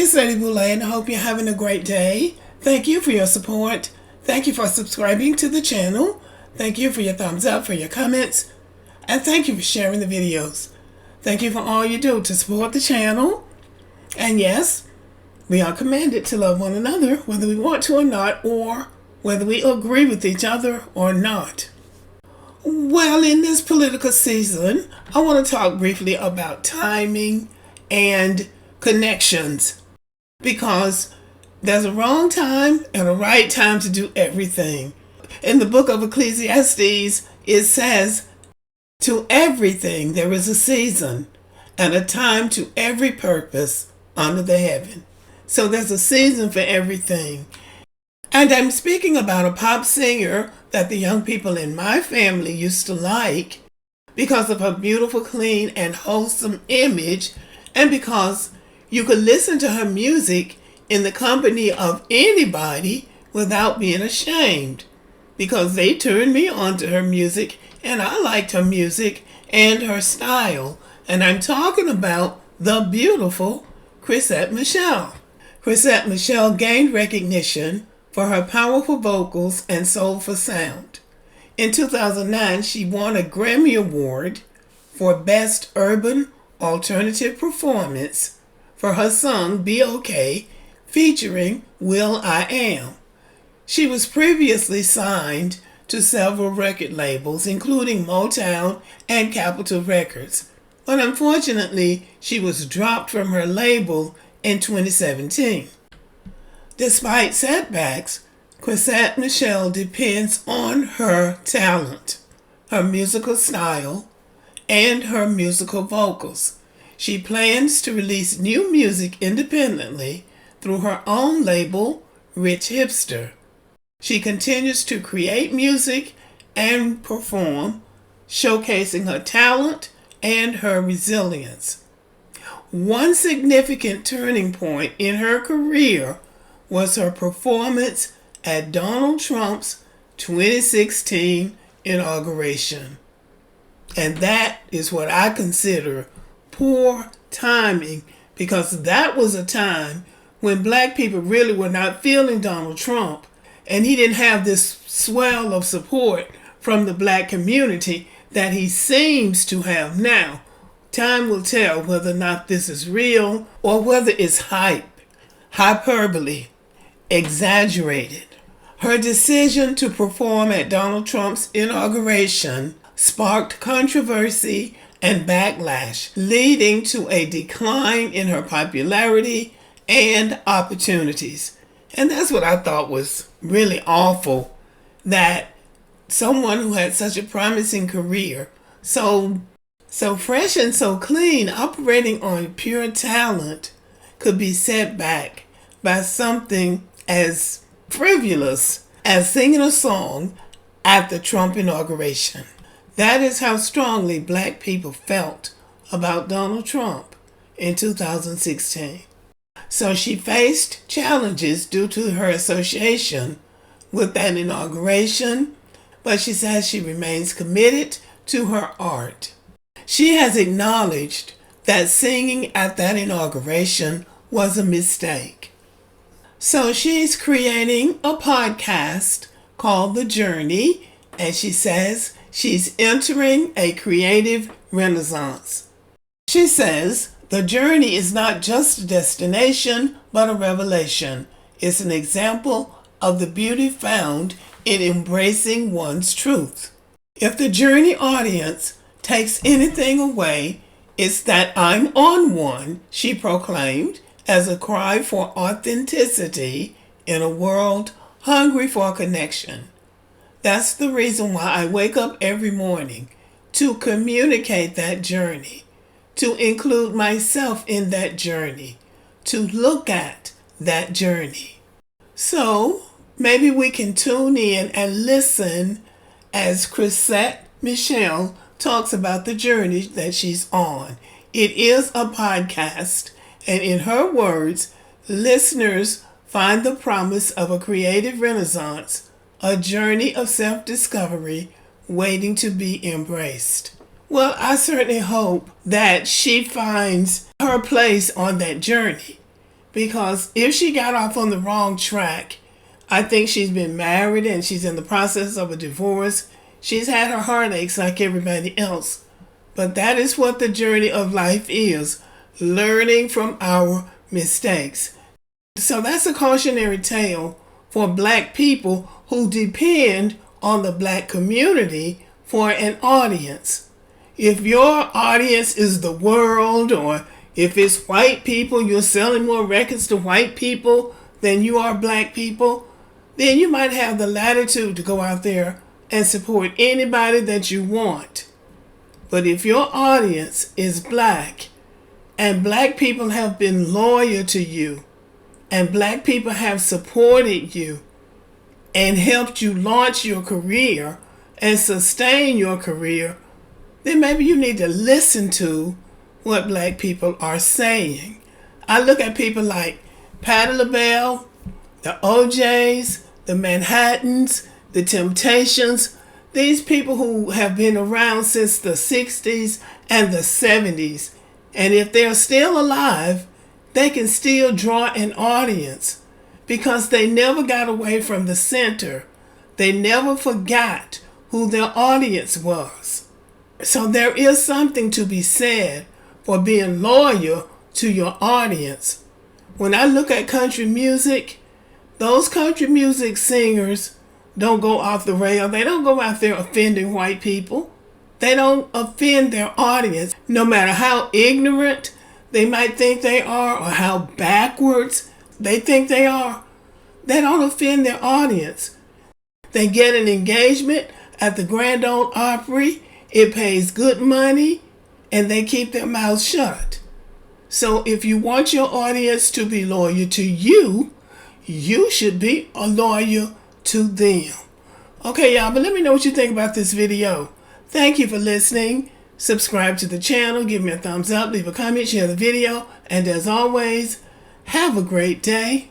is Lady Boulay, and I hope you're having a great day. Thank you for your support. Thank you for subscribing to the channel. Thank you for your thumbs up, for your comments, and thank you for sharing the videos. Thank you for all you do to support the channel. And yes, we are commanded to love one another, whether we want to or not, or whether we agree with each other or not. Well, in this political season, I want to talk briefly about timing and connections, because there's a wrong time and a right time to do everything. In the book of Ecclesiastes, it says, "To everything there is a season, and a time to every purpose under the heaven." So there's a season for everything. And I'm speaking about a pop singer that the young people in my family used to like because of her beautiful, clean, and wholesome image, and because you could listen to her music in the company of anybody without being ashamed, because they turned me on to her music, and I liked her music and her style. And I'm talking about the beautiful Chrisette Michele. Chrisette Michele gained recognition for her powerful vocals and soulful sound. In 2009, she won a Grammy Award for Best Urban Alternative Performance for her song Be Okay, featuring will.i.am. She was previously signed to several record labels, including Motown and Capitol Records, but unfortunately, she was dropped from her label in 2017. Despite setbacks, Chrisette Michele depends on her talent, her musical style, and her musical vocals. She plans to release new music independently through her own label, Rich Hipster. She continues to create music and perform, showcasing her talent and her resilience. One significant turning point in her career was her performance at Donald Trump's 2016 inauguration. And that is what I consider poor timing, because that was a time when black people really were not feeling Donald Trump, and he didn't have this swell of support from the black community that he seems to have now. Time will tell whether or not this is real or whether it's hype, hyperbole, exaggerated. Her decision to perform at Donald Trump's inauguration sparked controversy and backlash, leading to a decline in her popularity and opportunities. And that's what I thought was really awful, that someone who had such a promising career, so fresh and so clean, operating on pure talent, could be set back by something as frivolous as singing a song at the Trump inauguration. That is how strongly black people felt about Donald Trump in 2016. So she faced challenges due to her association with that inauguration, but she says she remains committed to her art. She has acknowledged that singing at that inauguration was a mistake. So she's creating a podcast called The Journey, and she says she's entering a creative renaissance. She says the journey is not just a destination, but a revelation. It's an example of the beauty found in embracing one's truth. If the journey audience takes anything away, it's that I'm on one, she proclaimed, as a cry for authenticity in a world hungry for connection. That's the reason why I wake up every morning, to communicate that journey, to include myself in that journey, to look at that journey. So maybe we can tune in and listen as Chrisette Michele talks about the journey that she's on. It is a podcast, and in her words, listeners find the promise of a creative renaissance, a journey of self-discovery waiting to be embraced. Well, I certainly hope that she finds her place on that journey, Because if she got off on the wrong track, I think she's been married and she's in the process of a divorce. She's had her heartaches like everybody else. But that is what the journey of life is, learning from our mistakes. So that's a cautionary tale for Black people who depend on the Black community for an audience. If your audience is the world, or if it's white people, you're selling more records to white people than you are Black people, then you might have the latitude to go out there and support anybody that you want. But if your audience is Black, and Black people have been loyal to you, and Black people have supported you and helped you launch your career and sustain your career, then maybe you need to listen to what Black people are saying. I look at people like Patti LaBelle, the OJs, the Manhattans, the Temptations, these people who have been around since the 60s and the 70s. And if they're still alive, they can still draw an audience because they never got away from the center. They never forgot who their audience was. So there is something to be said for being loyal to your audience. When I look at country music, those country music singers don't go off the rail. They don't go out there offending white people. They don't offend their audience, no matter how ignorant they might think they are or how backwards they think they are. They don't offend their audience. They get an engagement at the Grand Ole Opry. It pays good money, and they keep their mouths shut. So if you want your audience to be loyal to you, you should be loyal to them. Okay, y'all, but let me know what you think about this video. Thank you for listening. Subscribe to the channel, give me a thumbs up, leave a comment, share the video, and as always, have a great day.